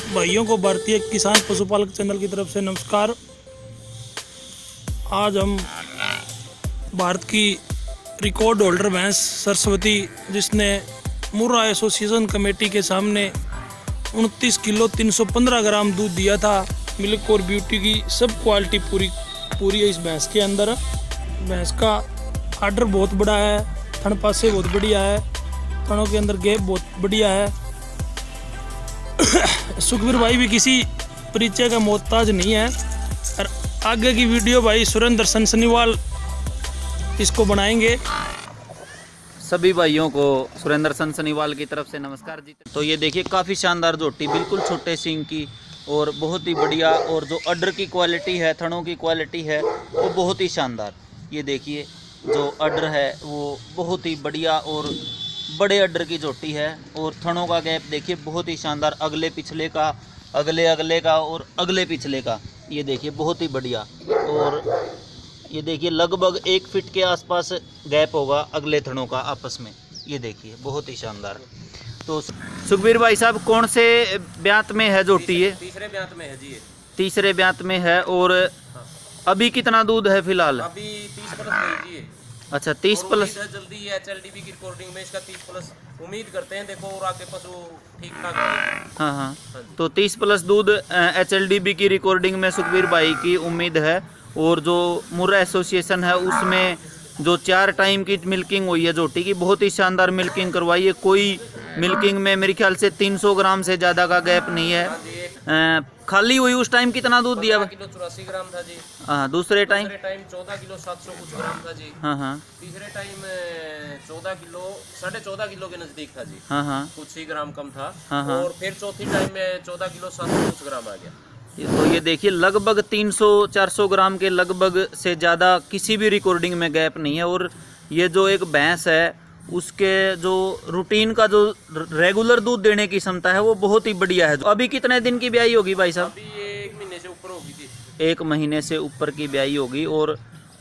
भाइयों को भारतीय किसान पशुपालक चैनल की तरफ से नमस्कार। आज हम भारत की रिकॉर्ड होल्डर भैंस सरस्वती, जिसने मुर्रा एसोसिएशन कमेटी के सामने 29 किलो 315 ग्राम दूध दिया था। मिल्क और ब्यूटी की सब क्वालिटी पूरी है इस भैंस के अंदर। भैंस का आर्डर बहुत बड़ा है, थन पासे बहुत बढ़िया है, थनों के अंदर गैप बहुत बढ़िया है। सुखबीर भाई भी किसी परिचय का मोहताज नहीं है। और आगे की वीडियो भाई सुरेंद्र सनसनीवाल इसको बनाएंगे। सभी भाइयों को सुरेंद्र सनसनीवाल की तरफ से नमस्कार जी। तो ये देखिए काफ़ी शानदार झोटी, बिल्कुल छोटे सींग की और बहुत ही बढ़िया। और जो अडर की क्वालिटी है, थनों की क्वालिटी है वो बहुत ही शानदार। ये देखिए जो अडर है वो बहुत ही बढ़िया और बड़े अडर की झोटी है। और थनों का गैप देखिए बहुत ही शानदार, अगले पिछले का, अगले का और अगले पिछले का। ये देखिए बहुत ही बढ़िया। और ये देखिए लगभग 1 फीट के आसपास गैप होगा अगले थनों का आपस में। ये देखिए बहुत ही शानदार। तो सुखबीर भाई साहब, कौन से ब्यात में है झोटी ये? तीसरे ब्यात में है जी ये। तीसरे ब्यात में है। और अभी कितना दूध है फिलहाल? अभी 30 प्लस है जी। अच्छा 30 प्लस। जल्दी HLDB की रिकॉर्डिंग में इसका 30 प्लस उम्मीद करते हैं। देखो और आगे पशु ठीक ठाक है। हाँ। तो 30 प्लस दूध HLDB की रिकॉर्डिंग में सुखबीर भाई की उम्मीद है। और जो मुर्रा एसोसिएशन है उसमें जो 4 टाइम की मिल्किंग हुई है झोटी की, बहुत ही शानदार मिल्किंग करवाई है। कोई मिल्किंग में मेरे ख्याल से 300 ग्राम से ज़्यादा का गैप नहीं है। खाली हुई उस टाइम कितना दूध दिया? 15 किलो 84 ग्राम था जी। हाँ। दूसरे टाइम 14 किलो 700 कुछ ग्राम था जी। हाँ। तीसरे टाइम 14 किलो 14.5 किलो के नजदीक था जी। हाँ। कुछ ही ग्राम कम था। हाँ। और फिर चौथी टाइम में 14 किलो 700 कुछ ग्राम आ गया। तो ये देखिए लगभग 300-400 ग्राम के लगभग से ज़्यादा किसी भी रिकॉर्डिंग में गैप नहीं है। और ये जो एक भैंस है उसके जो रूटीन का जो रेगुलर दूध देने की क्षमता है वो बहुत ही बढ़िया है। अभी कितने दिन की ब्याई होगी भाई साहब? अभी ये 1 महीने से ऊपर होगी थी। 1 महीने से ऊपर की ब्याई होगी और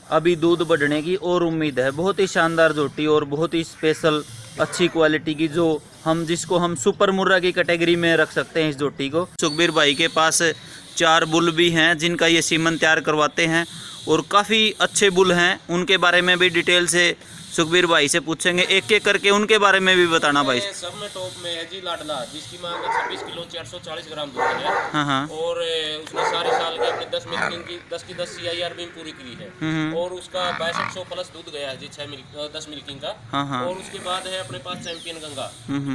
अभी दूध बढ़ने की और उम्मीद है। बहुत ही शानदार झोटी और बहुत ही स्पेशल अच्छी क्वालिटी की, जो जिसको हम सुपर मुर्रा की कैटेगरी में रख सकते हैं इस झोटी को। सुखबीर भाई के पास 4 बुल भी हैं जिनका ये सीमन तैयार करवाते हैं और काफ़ी अच्छे बुल हैं। उनके बारे में भी डिटेल से सुखबीर भाई से पूछेंगे, एक एक करके उनके बारे में भी बताना भाई। सब में टॉप में है जी लाडला, जिसकी मांग 26 किलो 440 ग्राम दूध है। हाँ। और उसने सारे साल के अपने 10 मिल्किंग की 10 की 10 CIR भी पूरी की है। और उसका 6200 प्लस दूध गया है जी 10 मिल्किंग का। हाँ। और उसके बाद है अपने पास चैंपियन गंगा।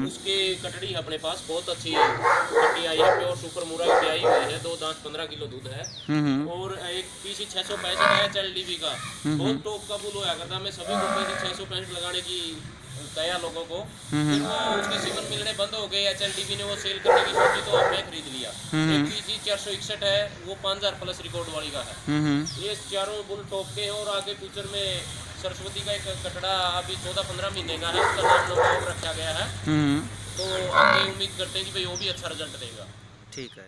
उसकी कटड़ी है अपने पास बहुत अच्छी कटड़ी आई है, प्योर सुपर मुर्रा की आई हुई है। 2 दांत 15 किलो दूध है। और एक PC 665 है HLDB का, बहुत टॉप का बुल होया करता। मैं सभी को PC 665 लगाने की कहा लोगों को। फिर वो उसके सीमन मिलने बंद हो गए। HLDB ने वो सेल करने की सोची तो हमने खरीद लिया। एक PC 461 है, वो 5000 प्लस रिकॉर्ड वाली का है। ये चारों बुल टॉप के हैं। और आगे फ्यूचर में सरस्वती का एक कटड़ा अभी 14-15 महीने का है, उसका नाम लोग रखा गया है। तो आगे उम्मीद करते हैं कि भाई वो भी अच्छा रिजल्ट देगा। ठीक है।